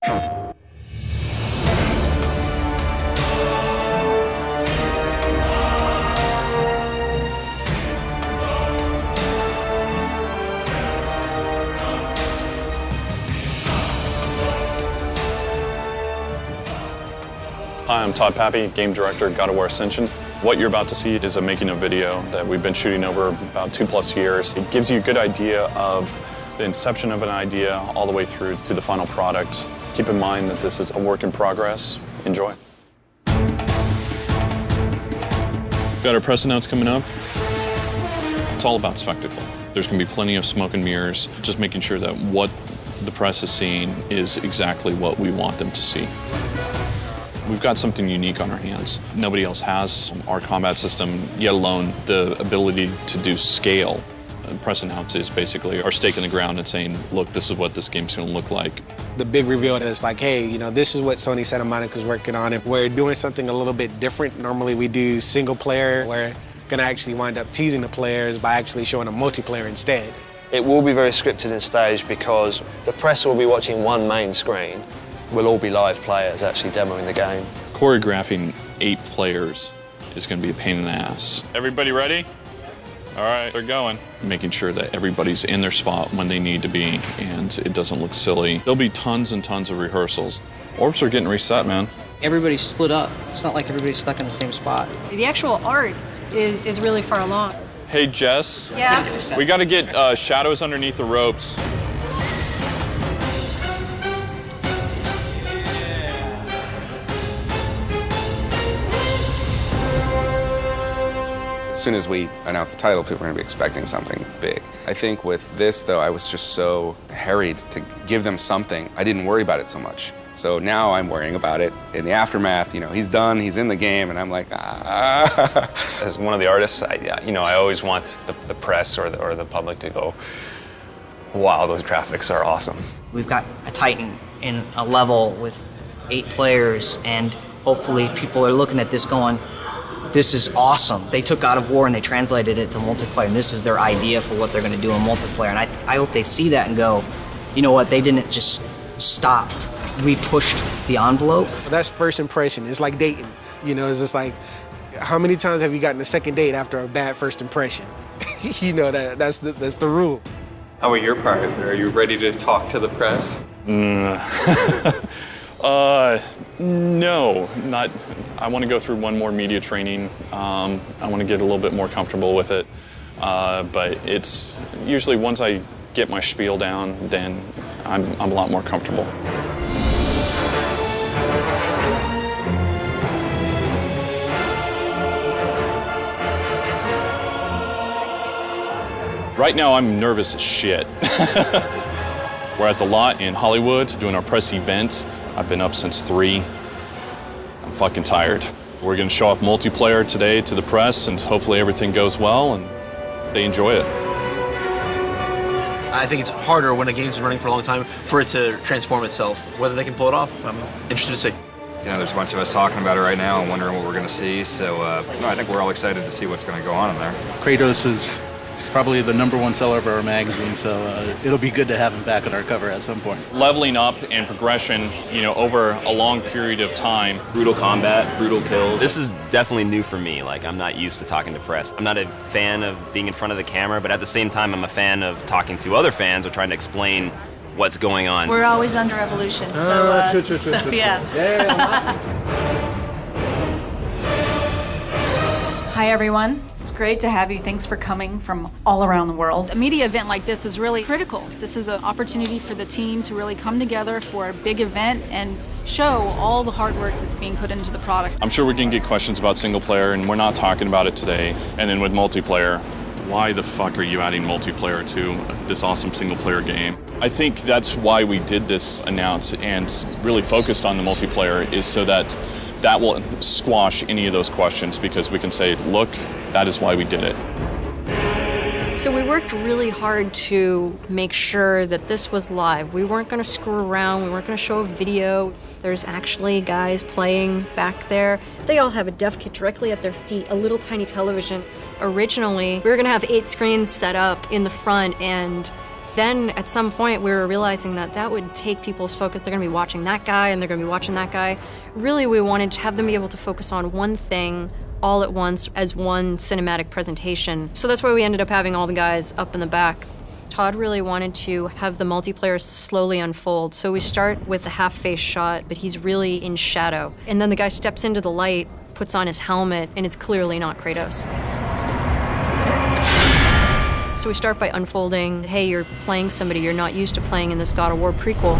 Hi, I'm Todd Pappy, Game Director at War Ascension. What you're about to see is a making of video that we've been shooting over about 2+ years. It gives you a good idea of the inception of an idea all the way through to the final product. Keep in mind that this is a work in progress. Enjoy. Got our press announce coming up. It's all about spectacle. There's going to be plenty of smoke and mirrors, just making sure that what the press is seeing is exactly what we want them to see. We've got something unique on our hands. Nobody else has our combat system, yet alone the ability to do scale. Press announce is basically our stake in the ground and saying, look, this is what this game's going to look like. The big reveal is like, hey, you know, this is what Sony Santa Monica's working on. And we're doing something a little bit different. Normally we do single player. We're going to actually wind up teasing the players by actually showing a multiplayer instead. It will be very scripted and staged because the press will be watching one main screen. We'll all be live players actually demoing the game. Choreographing 8 players is going to be a pain in the ass. Everybody ready? All right, they're going. Making sure that everybody's in their spot when they need to be and it doesn't look silly. There'll be tons and tons of rehearsals. Orbs are getting reset, man. Everybody's split up. It's not like everybody's stuck in the same spot. The actual art is really far along. Hey, Jess. Yeah? We got to get shadows underneath the ropes. As soon as we announce the title, people are going to be expecting something big. I think with this, though, I was just so harried to give them something. I didn't worry about it so much. So now I'm worrying about it in the aftermath. You know, he's done, he's in the game, and I'm like, ah. As one of the artists, I always want the press or the public to go, wow, those graphics are awesome. We've got a Titan in a level with 8 players, and hopefully people are looking at this going, this is awesome. They took God of War and they translated it to multiplayer, and this is their idea for what they're going to do in multiplayer. And I hope they see that and go, you know what, they didn't just stop. We pushed the envelope. That's first impression. It's like dating. You know, it's just like, how many times have you gotten a second date after a bad first impression? You know, that's the rule. How about your part? Are you ready to talk to the press? No, not. I want to go through one more media training. I want to get a little bit more comfortable with it. But it's usually once I get my spiel down, then I'm a lot more comfortable. Right now, I'm nervous as shit. We're at the lot in Hollywood doing our press events. I've been up since 3. I'm fucking tired. We're gonna show off multiplayer today to the press and hopefully everything goes well and they enjoy it. I think it's harder when a game's been running for a long time for it to transform itself. Whether they can pull it off, I'm interested to see. You know, there's a bunch of us talking about it right now and wondering what we're gonna see, so no, I think we're all excited to see what's gonna go on in there. Kratos is probably the #1 seller of our magazine, so it'll be good to have him back on our cover at some point. Leveling up and progression, you know, over a long period of time. Brutal combat, brutal kills. This is definitely new for me. Like, I'm not used to talking to press. I'm not a fan of being in front of the camera, but at the same time, I'm a fan of talking to other fans or trying to explain what's going on. We're always under evolution, so yeah. Hi, everyone. It's great to have you. Thanks for coming from all around the world. A media event like this is really critical. This is an opportunity for the team to really come together for a big event and show all the hard work that's being put into the product. I'm sure we can get questions about single player, and we're not talking about it today. And then with multiplayer, why the fuck are you adding multiplayer to this awesome single player game? I think that's why we did this announce and really focused on the multiplayer, is so that will squash any of those questions, because we can say, look, that is why we did it. So we worked really hard to make sure that this was live. We weren't going to screw around. We weren't going to show a video. There's actually guys playing back there. They all have a dev kit directly at their feet, a little tiny television. Originally, we were going to have 8 screens set up in the front, and Then at some point we were realizing that that would take people's focus. They're going to be watching that guy and they're going to be watching that guy. Really, we wanted to have them be able to focus on one thing all at once as one cinematic presentation. So that's why we ended up having all the guys up in the back. Todd really wanted to have the multiplayer slowly unfold. So we start with the half-face shot, but he's really in shadow. And then the guy steps into the light, puts on his helmet, and it's clearly not Kratos. So we start by unfolding, hey, you're playing somebody you're not used to playing in this God of War prequel.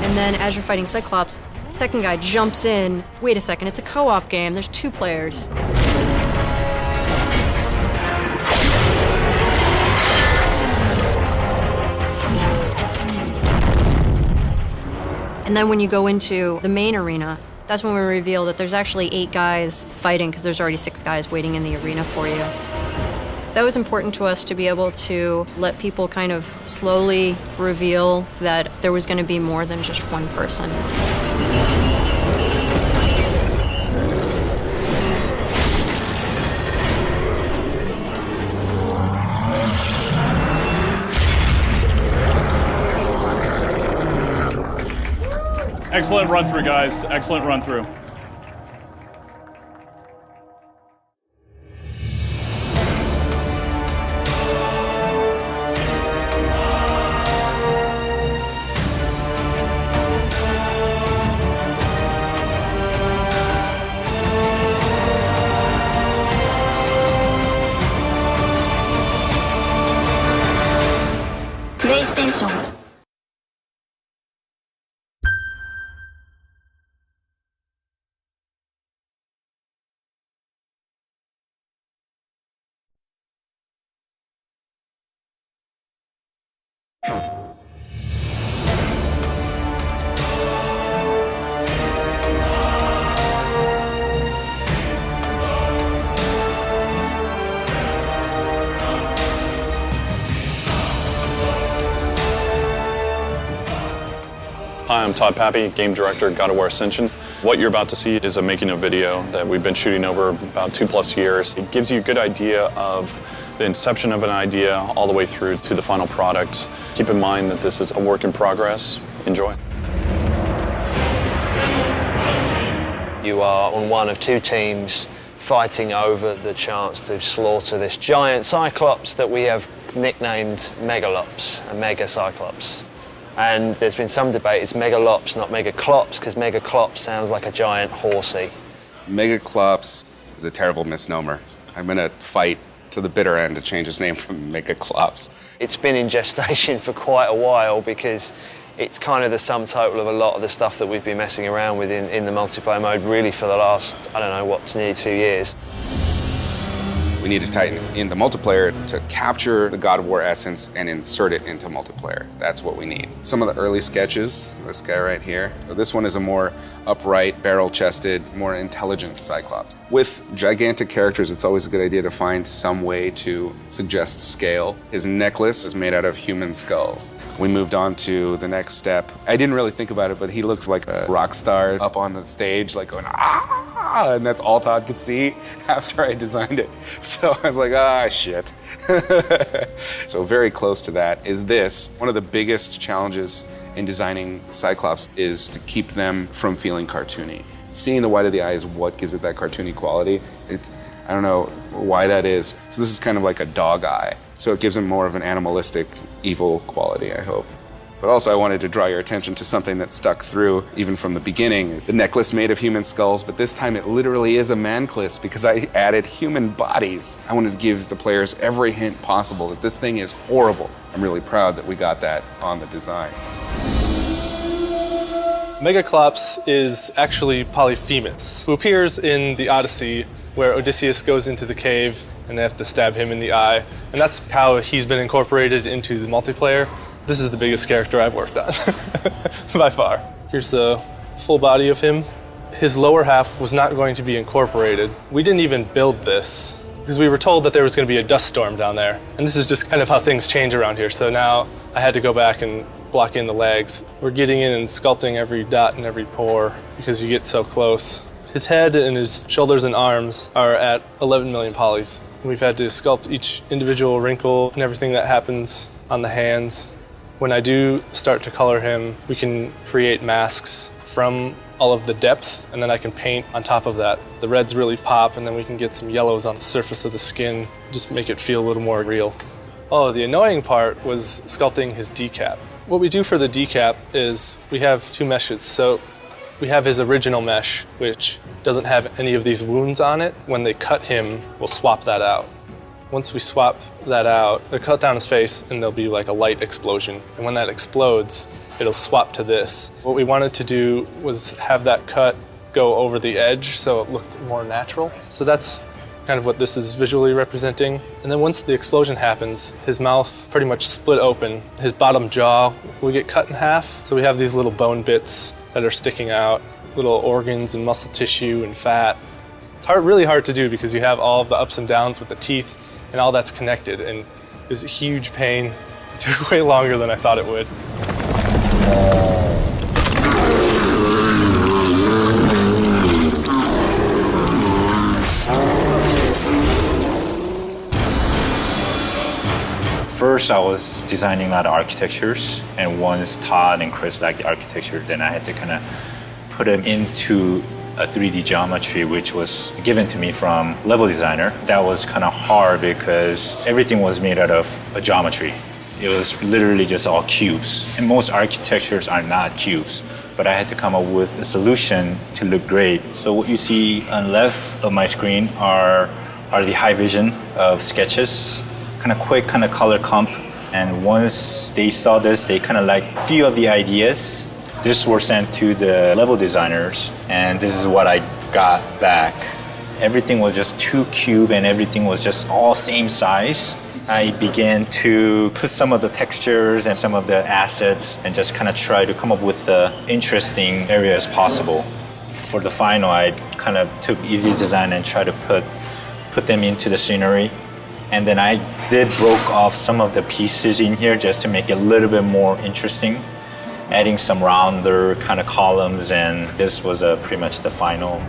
And then as you're fighting Cyclops, second guy jumps in. Wait a second, it's a co-op game. There's 2 players. And then when you go into the main arena, that's when we reveal that there's actually 8 guys fighting because there's already 6 guys waiting in the arena for you. That was important to us to be able to let people kind of slowly reveal that there was going to be more than just one person. Excellent run through, guys. Excellent run through. PlayStation. Hi, I'm Todd Pappy, Game Director at God of War Ascension. What you're about to see is a making of video that we've been shooting over about 2+ years. It gives you a good idea of the inception of an idea all the way through to the final product. Keep in mind that this is a work in progress. Enjoy. You are on one of 2 teams fighting over the chance to slaughter this giant Cyclops that we have nicknamed Megalops, a Mega Cyclops. And there's been some debate, it's Megalops, not Megaclops, because Megaclops sounds like a giant horsey. Megaclops is a terrible misnomer. I'm going to fight to the bitter end to change his name from Megaclops. It's been in gestation for quite a while because it's kind of the sum total of a lot of the stuff that we've been messing around with in the multiplayer mode really for the last, I don't know, what's nearly 2 years. We need to tighten in the multiplayer to capture the God of War essence and insert it into multiplayer. That's what we need. Some of the early sketches, this guy right here. This one is a more upright, barrel-chested, more intelligent Cyclops. With gigantic characters, it's always a good idea to find some way to suggest scale. His necklace is made out of human skulls. We moved on to the next step. I didn't really think about it, but he looks like a rock star up on the stage, like going, ah, and that's all Todd could see after I designed it. So I was like, ah, shit. So very close to that is this. One of the biggest challenges in designing Cyclops is to keep them from feeling cartoony. Seeing the white of the eye is what gives it that cartoony quality. I don't know why that is. So this is kind of like a dog eye. So it gives him more of an animalistic, evil quality, I hope. But also I wanted to draw your attention to something that stuck through even from the beginning. The necklace made of human skulls, but this time it literally is a manclass because I added human bodies. I wanted to give the players every hint possible that this thing is horrible. I'm really proud that we got that on the design. Megaclops is actually Polyphemus, who appears in the Odyssey where Odysseus goes into the cave and they have to stab him in the eye. And that's how he's been incorporated into the multiplayer. This is the biggest character I've worked on, by far. Here's the full body of him. His lower half was not going to be incorporated. We didn't even build this because we were told that there was going to be a dust storm down there. And this is just kind of how things change around here. So now I had to go back and block in the legs. We're getting in and sculpting every dot and every pore because you get so close. His head and his shoulders and arms are at 11 million polys. We've had to sculpt each individual wrinkle and everything that happens on the hands. When I do start to color him, we can create masks from all of the depth, and then I can paint on top of that. The reds really pop, and then we can get some yellows on the surface of the skin, just make it feel a little more real. Oh, the annoying part was sculpting his decap. What we do for the decap is we have two meshes. So we have his original mesh, which doesn't have any of these wounds on it. When they cut him, we'll swap that out. Once we swap that out, they'll cut down his face and there'll be like a light explosion. And when that explodes, it'll swap to this. What we wanted to do was have that cut go over the edge so it looked more natural. So that's kind of what this is visually representing. And then once the explosion happens, his mouth pretty much split open. His bottom jaw will get cut in half. So we have these little bone bits that are sticking out, little organs and muscle tissue and fat. It's really hard to do because you have all of the ups and downs with the teeth and all that's connected, and it was a huge pain. It took way longer than I thought it would. First, I was designing a lot of architectures, and once Todd and Chris liked the architecture, then I had to kind of put it into a 3D geometry, which was given to me from level designer. That was kind of hard because everything was made out of a geometry. It was literally just all cubes, and most architectures are not cubes. But I had to come up with a solution to look great. So what you see on the left of my screen are the high vision of sketches, kind of quick kind of color comp. And once they saw this, they kind of like a few of the ideas. This were sent to the level designers, and this is what I got back. Everything was just too cube and everything was just all same size. I began to put some of the textures and some of the assets and just kind of try to come up with the interesting areas possible. For the final, I kind of took easy design and tried to put them into the scenery. And then I did broke off some of the pieces in here just to make it a little bit more interesting, adding some rounder kind of columns, and this was pretty much the final.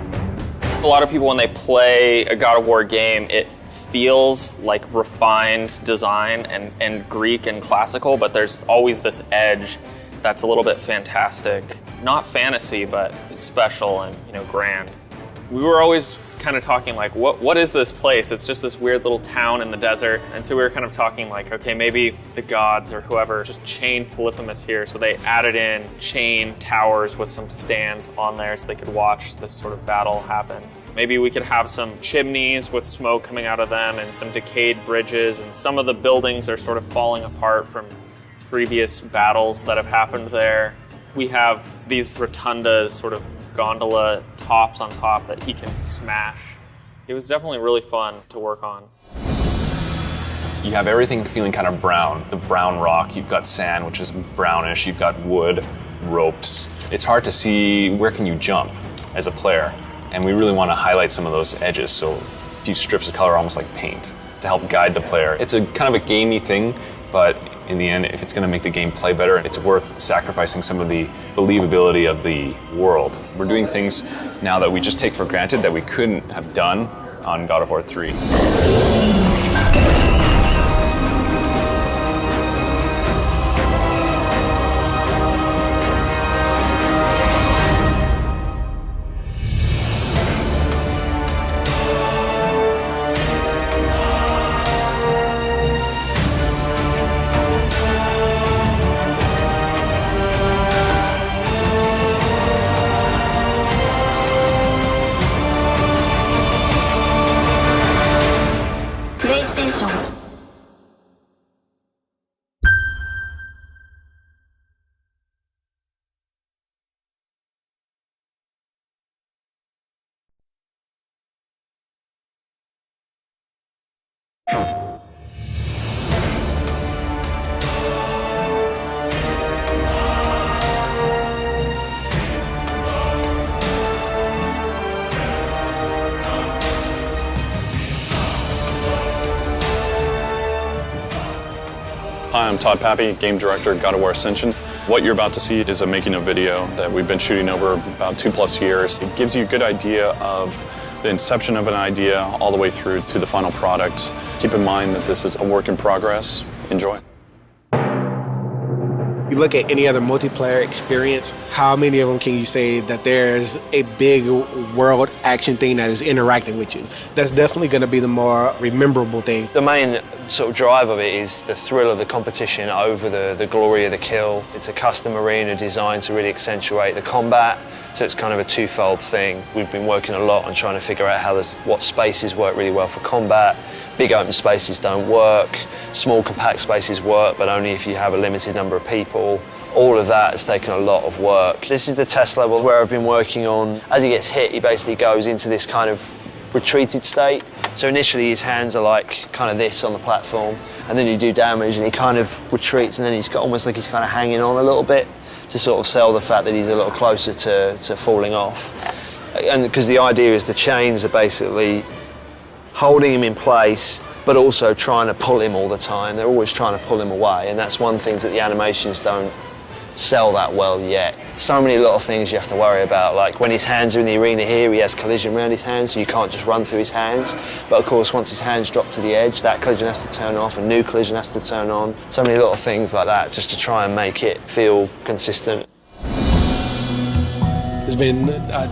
A lot of people, when they play a God of War game, it feels like refined design and Greek and classical, but there's always this edge that's a little bit fantastic. Not fantasy, but it's special and, you know, grand. We were always kind of talking like, what is this place? It's just this weird little town in the desert. And so we were kind of talking like, okay, maybe the gods or whoever just chained Polyphemus here. So they added in chain towers with some stands on there so they could watch this sort of battle happen. Maybe we could have some chimneys with smoke coming out of them and some decayed bridges, and some of the buildings are sort of falling apart from previous battles that have happened there. We have these rotundas, sort of gondola tops on top that he can smash. It was definitely really fun to work on. You have everything feeling kind of brown. The brown rock, you've got sand, which is brownish, you've got wood, ropes. It's hard to see where can you jump as a player. And we really want to highlight some of those edges, so a few strips of color almost like paint to help guide the player. It's a kind of a gamey thing, but in the end, if it's going to make the game play better, it's worth sacrificing some of the believability of the world. We're doing things now that we just take for granted that we couldn't have done on God of War 3. Hi, I'm Todd Pappy, Game Director at God of War Ascension. What you're about to see is a making of video that we've been shooting over about 2+ years. It gives you a good idea of the inception of an idea all the way through to the final product. Keep in mind that this is a work in progress. Enjoy. You look at any other multiplayer experience, how many of them can you say that there's a big world action thing that is interacting with you? That's definitely going to be the more rememberable thing. The main sort of drive of it is the thrill of the competition over the glory of the kill. It's a custom arena designed to really accentuate the combat, so it's kind of a twofold thing. We've been working a lot on trying to figure out what spaces work really well for combat. Big open spaces don't work, small compact spaces work, but only if you have a limited number of people. All of that has taken a lot of work. This is the test level where I've been working on. As he gets hit, he basically goes into this kind of retreated state. So initially his hands are like kind of this on the platform, and then you do damage and he kind of retreats, and then he's got almost like he's kind of hanging on a little bit to sort of sell the fact that he's a little closer to falling off. And because the idea is the chains are basically holding him in place, but also trying to pull him all the time. They're always trying to pull him away, and that's one thing that the animations don't sell that well yet. So many little things you have to worry about, like when his hands are in the arena here, he has collision around his hands, so you can't just run through his hands. But of course, once his hands drop to the edge, that collision has to turn off, a new collision has to turn on. So many little things like that, just to try and make it feel consistent. It's been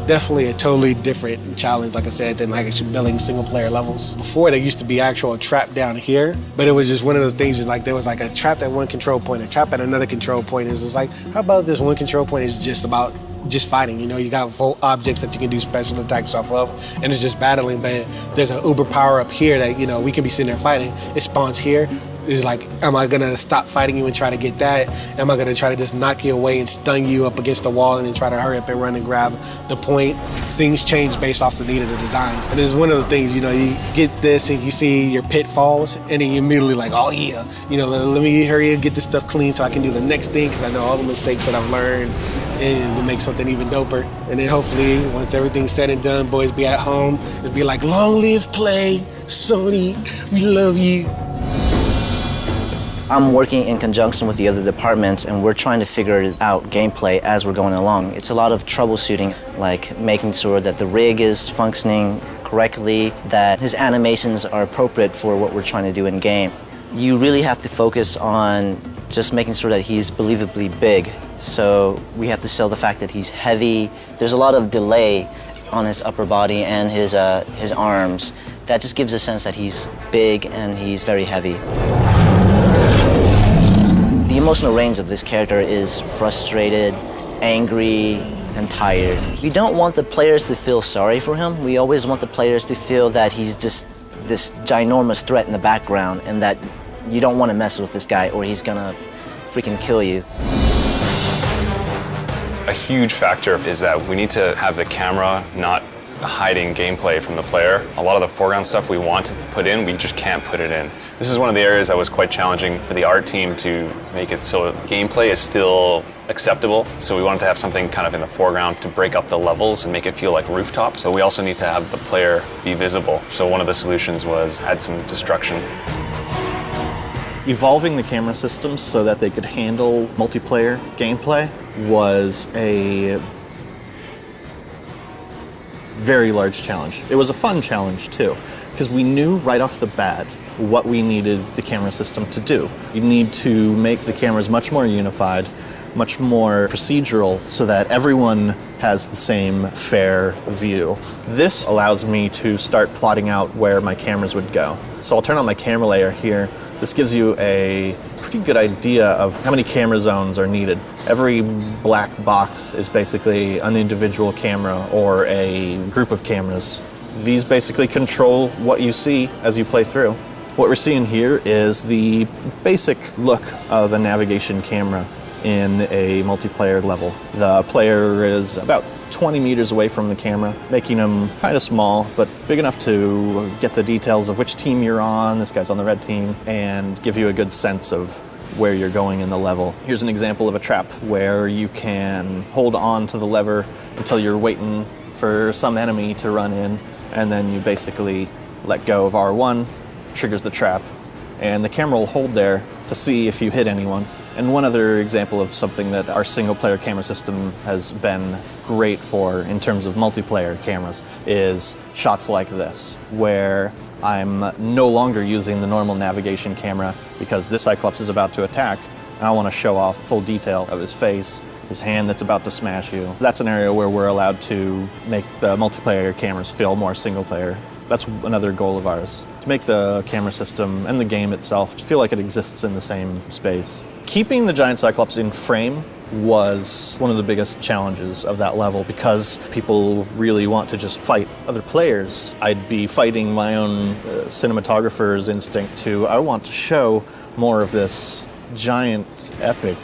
definitely a totally different challenge, like I said, than like actually building single player levels. Before, there used to be actual trap down here, but it was just one of those things, just like there was like a trap at one control point, a trap at another control point. It was just like, how about this one control point is just about just fighting, you know, you got objects that you can do special attacks off of, and it's just battling, but there's an uber power up here that, you know, we can be sitting there fighting. It spawns here. It's like, am I gonna stop fighting you and try to get that? Am I gonna try to just knock you away and stun you up against the wall and then try to hurry up and run and grab the point? Things change based off the need of the designs. And it's one of those things, you know, you get this and you see your pitfalls and then you immediately like, oh yeah, you know, let me hurry and get this stuff clean so I can do the next thing, because I know all the mistakes that I've learned, and to make something even doper. And then hopefully, once everything's said and done, boys be at home, it'll be like, long live play, Sony, we love you. I'm working in conjunction with the other departments, and we're trying to figure out gameplay as we're going along. It's a lot of troubleshooting, like making sure that the rig is functioning correctly, that his animations are appropriate for what we're trying to do in game. You really have to focus on just making sure that he's believably big. So we have to sell the fact that he's heavy. There's a lot of delay on his upper body and his arms. That just gives a sense that he's big and he's very heavy. The emotional range of this character is frustrated, angry, and tired. We don't want the players to feel sorry for him. We always want the players to feel that he's just this ginormous threat in the background, and that you don't want to mess with this guy or he's gonna freaking kill you. A huge factor is that we need to have the camera not hiding gameplay from the player. A lot of the foreground stuff we want to put in, we just can't put it in. This is one of the areas that was quite challenging for the art team to make it so gameplay is still acceptable. So we wanted to have something kind of in the foreground to break up the levels and make it feel like rooftop. So we also need to have the player be visible. So one of the solutions was add some destruction. Evolving the camera systems so that they could handle multiplayer gameplay was a very large challenge. It was a fun challenge too, because we knew right off the bat what we needed the camera system to do. You need to make the cameras much more unified, much more procedural, so that everyone has the same fair view. This allows me to start plotting out where my cameras would go. So I'll turn on my camera layer here. This gives you a pretty good idea of how many camera zones are needed. Every black box is basically an individual camera or a group of cameras. These basically control what you see as you play through. What we're seeing here is the basic look of a navigation camera in a multiplayer level. The player is about 20 meters away from the camera, making them kind of small, but big enough to get the details of which team you're on, this guy's on the red team, and give you a good sense of where you're going in the level. Here's an example of a trap where you can hold on to the lever until you're waiting for some enemy to run in, and then you basically let go of R1, triggers the trap, and the camera will hold there to see if you hit anyone. And one other example of something that our single-player camera system has been great for in terms of multiplayer cameras is shots like this, where I'm no longer using the normal navigation camera because this Cyclops is about to attack, and I want to show off full detail of his face, his hand that's about to smash you. That's an area where we're allowed to make the multiplayer cameras feel more single-player. That's another goal of ours, to make the camera system and the game itself feel like it exists in the same space. Keeping the giant Cyclops in frame was one of the biggest challenges of that level because people really want to just fight other players. I'd be fighting my own cinematographer's instinct to, I want to show more of this giant, epic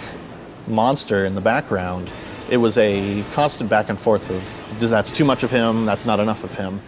monster in the background. It was a constant back and forth of, that's too much of him, that's not enough of him.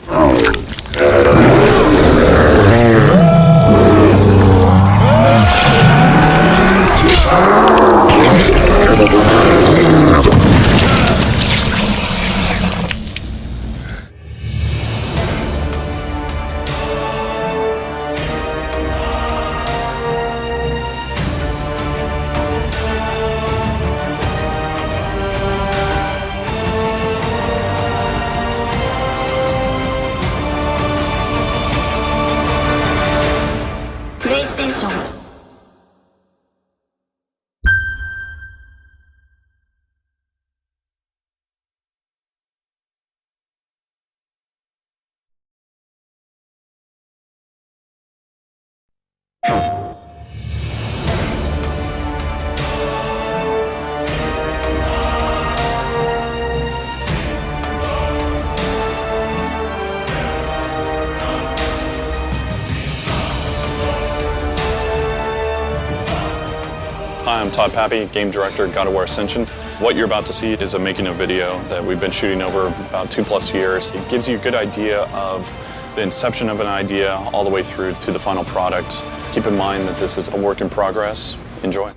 Hi, I'm Todd Pappy, Game Director at God of War Ascension. What you're about to see is a making of video that we've been shooting over about 2+ years. It gives you a good idea of the inception of an idea all the way through to the final product. Keep in mind that this is a work in progress. Enjoy.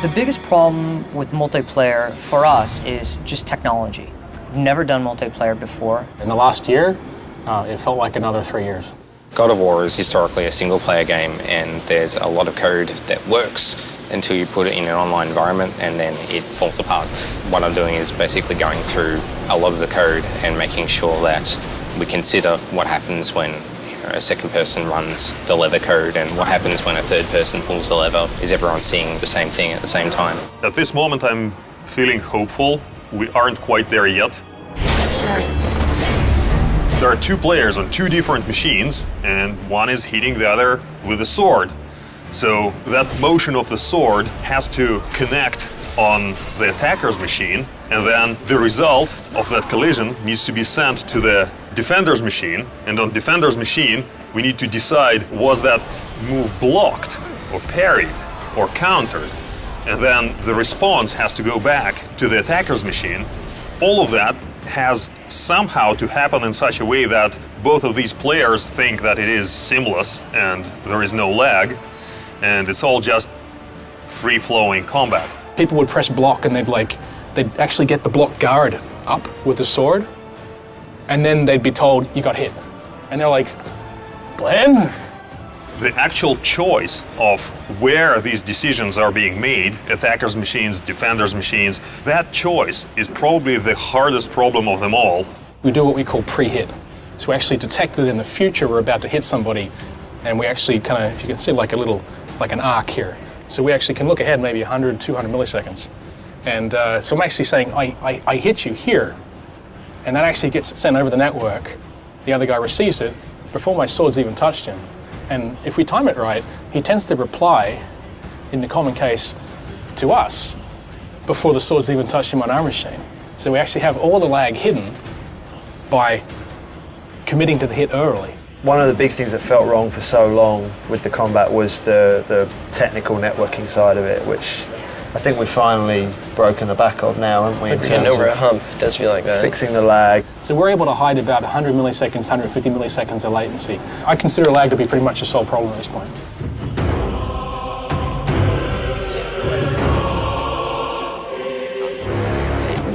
The biggest problem with multiplayer for us is just technology. We've never done multiplayer before. In the last year, it felt like another 3 years. God of War is historically a single-player game, and there's a lot of code that works until you put it in an online environment, and then it falls apart. What I'm doing is basically going through a lot of the code and making sure that we consider what happens when a second person runs the lever code and what happens when a third person pulls the lever. Is everyone seeing the same thing at the same time? At this moment, I'm feeling hopeful. We aren't quite there yet. There are two players on two different machines, and one is hitting the other with a sword. So that motion of the sword has to connect on the attacker's machine, and then the result of that collision needs to be sent to the defender's machine. And on defender's machine, we need to decide, was that move blocked or parried or countered? And then the response has to go back to the attacker's machine. All of that has somehow to happen in such a way that both of these players think that it is seamless and there is no lag, and it's all just free-flowing combat. People would press block and they'd actually get the block guard up with the sword, and then they'd be told, you got hit. And they're like, Glenn? The actual choice of where these decisions are being made, attackers' machines, defenders' machines, that choice is probably the hardest problem of them all. We do what we call pre-hit. So we actually detect that in the future we're about to hit somebody, and we actually kind of, if you can see like an arc here. So we actually can look ahead maybe 100, 200 milliseconds. And so I'm actually saying, I hit you here, and that actually gets sent over the network. The other guy receives it before my sword's even touched him. And if we time it right, he tends to reply, in the common case, to us before the sword's even touched him on our machine. So we actually have all the lag hidden by committing to the hit early. One of the big things that felt wrong for so long with the combat was the technical networking side of it, which I think we've finally broken the back of now, haven't we? We're getting over a hump. It does feel like that. Fixing the lag. So we're able to hide about 100 milliseconds, 150 milliseconds of latency. I consider lag to be pretty much a solved problem at this point.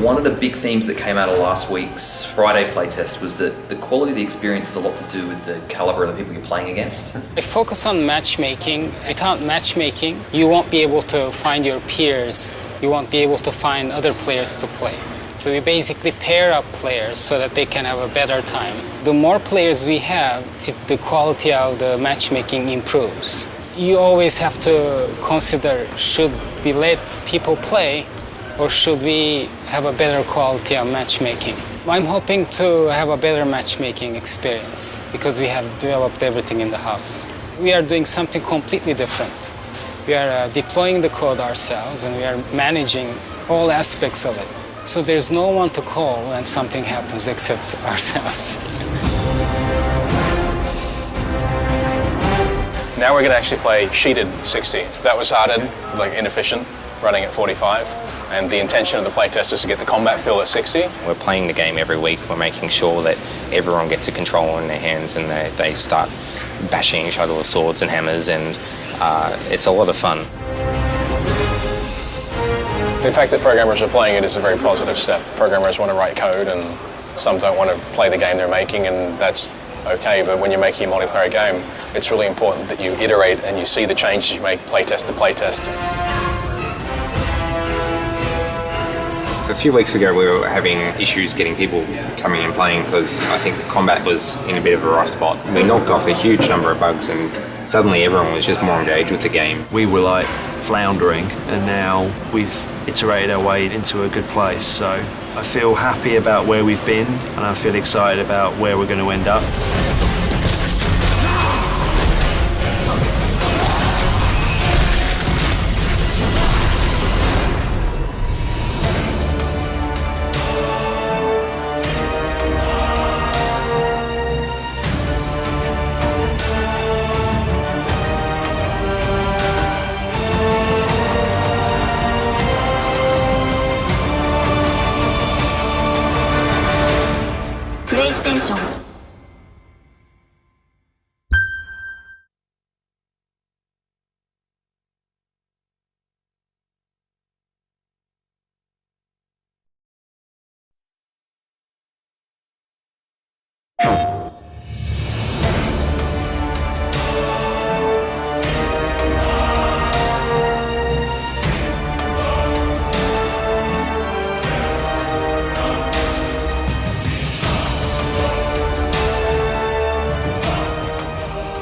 One of the big themes that came out of last week's Friday playtest was that the quality of the experience has a lot to do with the caliber of the people you're playing against. I focus on matchmaking. Without matchmaking, you won't be able to find your peers. You won't be able to find other players to play. So we basically pair up players so that they can have a better time. The more players we have, the quality of the matchmaking improves. You always have to consider, should we let people play or should we have a better quality of matchmaking? I'm hoping to have a better matchmaking experience because we have developed everything in the house. We are doing something completely different. We are deploying the code ourselves and we are managing all aspects of it. So there's no one to call when something happens except ourselves. Now we're going to actually play sheeted 60. That was started like inefficient, running at 45. And the intention of the playtest is to get the combat feel at 60. We're playing the game every week. We're making sure that everyone gets a controller in their hands and they start bashing each other with swords and hammers, and it's a lot of fun. The fact that programmers are playing it is a very positive step. Programmers want to write code and some don't want to play the game they're making, and that's okay, but when you're making a multiplayer game, it's really important that you iterate and you see the changes you make playtest to playtest. A few weeks ago we were having issues getting people coming and playing because I think the combat was in a bit of a rough spot. We knocked off a huge number of bugs and suddenly everyone was just more engaged with the game. We were like floundering and now we've iterated our way into a good place, so I feel happy about where we've been and I feel excited about where we're going to end up.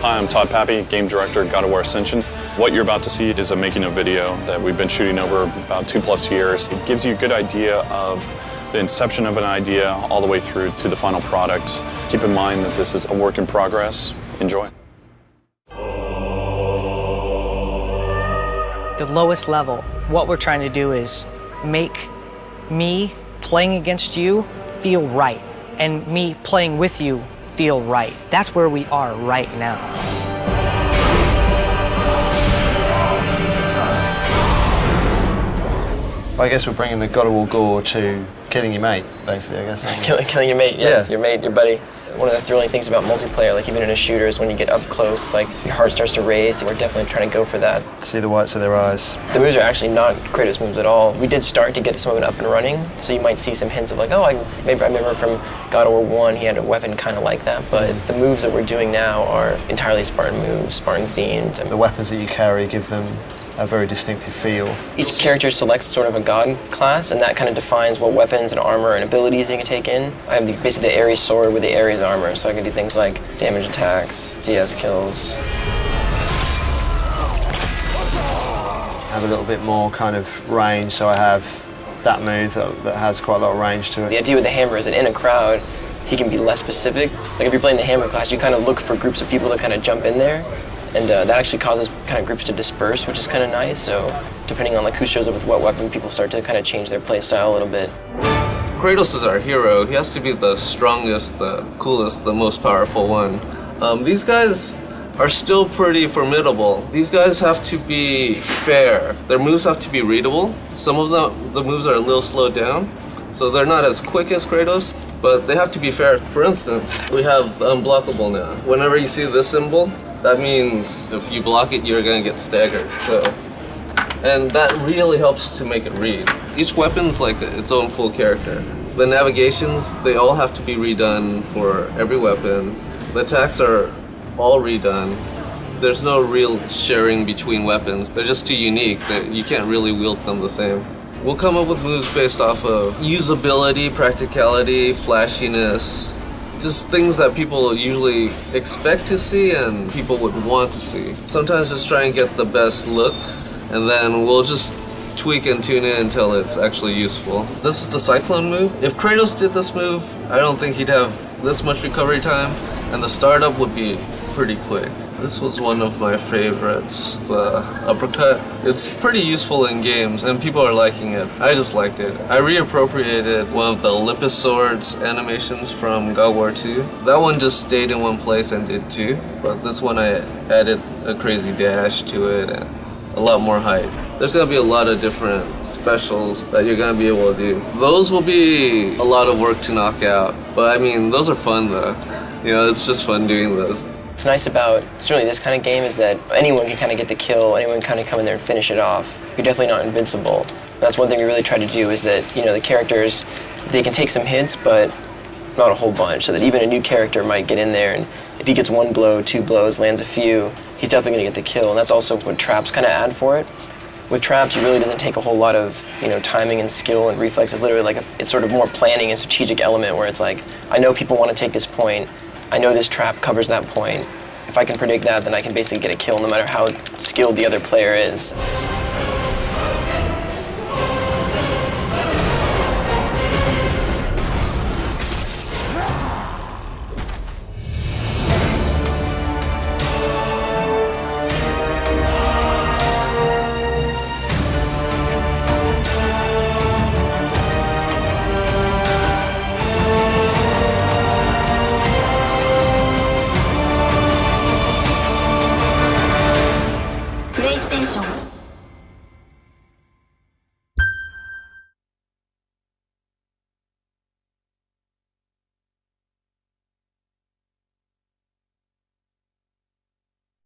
Hi, I'm Todd Pappy, Game Director at God of War Ascension. What you're about to see is a making of video that we've been shooting over about 2+ years. It gives you a good idea of the inception of an idea all the way through to the final product. Keep in mind that this is a work in progress. Enjoy. The lowest level, what we're trying to do is make me playing against you feel right, and me playing with you feel right. That's where we are right now. I guess we're bringing the God of War gore to killing your mate, basically, I guess. Killing your mate, yes, your mate, your buddy. One of the thrilling things about multiplayer, like even in a shooter, is when you get up close, like your heart starts to race, and we're definitely trying to go for that. See the whites of their eyes. The moves are actually not Kratos moves at all. We did start to get some of it up and running, so you might see some hints of like, oh, maybe I remember from God of War 1, he had a weapon kind of like that, but the moves that we're doing now are entirely Spartan moves, Spartan themed. The weapons that you carry give them a very distinctive feel. Each character selects sort of a god class, and that kind of defines what weapons and armor and abilities you can take in. I have basically the Ares sword with the Ares armor, so I can do things like damage attacks, DS kills. I have a little bit more kind of range, so I have that move that has quite a lot of range to it. The idea with the hammer is that in a crowd, he can be less specific. Like if you're playing the hammer class, you kind of look for groups of people to kind of jump in there. And that actually causes kind of groups to disperse, which is kind of nice. So depending on like who shows up with what weapon, people start to kind of change their play style a little bit. Kratos is our hero. He has to be the strongest, the coolest, the most powerful one. These guys are still pretty formidable. These guys have to be fair. Their moves have to be readable. Some of the moves are a little slowed down, so they're not as quick as Kratos, but they have to be fair. For instance, we have unblockable now. Whenever you see this symbol, that means if you block it, you're gonna get staggered. And that really helps to make it read. Each weapon's like its own full character. The navigations, they all have to be redone for every weapon. The attacks are all redone. There's no real sharing between weapons. They're just too unique that you can't really wield them the same. We'll come up with moves based off of usability, practicality, flashiness, just things that people usually expect to see and people would want to see. Sometimes just try and get the best look, and then we'll just tweak and tune it until it's actually useful. This is the Cyclone move. If Kratos did this move, I don't think he'd have this much recovery time, and the startup would be pretty quick. This was one of my favorites, the uppercut. It's pretty useful in games, and people are liking it. I just liked it. I reappropriated one of the Olympus Swords animations from God of War 2. That one just stayed in one place and did too, but this one I added a crazy dash to it and a lot more height. There's gonna be a lot of different specials that you're gonna be able to do. Those will be a lot of work to knock out, but I mean, those are fun though. You know, it's just fun doing those. What's nice about certainly this kind of game is that anyone can kind of get the kill, anyone can kind of come in there and finish it off. You're definitely not invincible. That's one thing we really try to do is that, you know, the characters, they can take some hits, but not a whole bunch, so that even a new character might get in there, and if he gets one blow, two blows, lands a few, he's definitely going to get the kill, and that's also what traps kind of add for it. With traps, it really doesn't take a whole lot of, you know, timing and skill and reflex. It's literally like it's sort of more planning and strategic element where it's like, I know people want to take this point, I know this trap covers that point. If I can predict that, then I can basically get a kill no matter how skilled the other player is.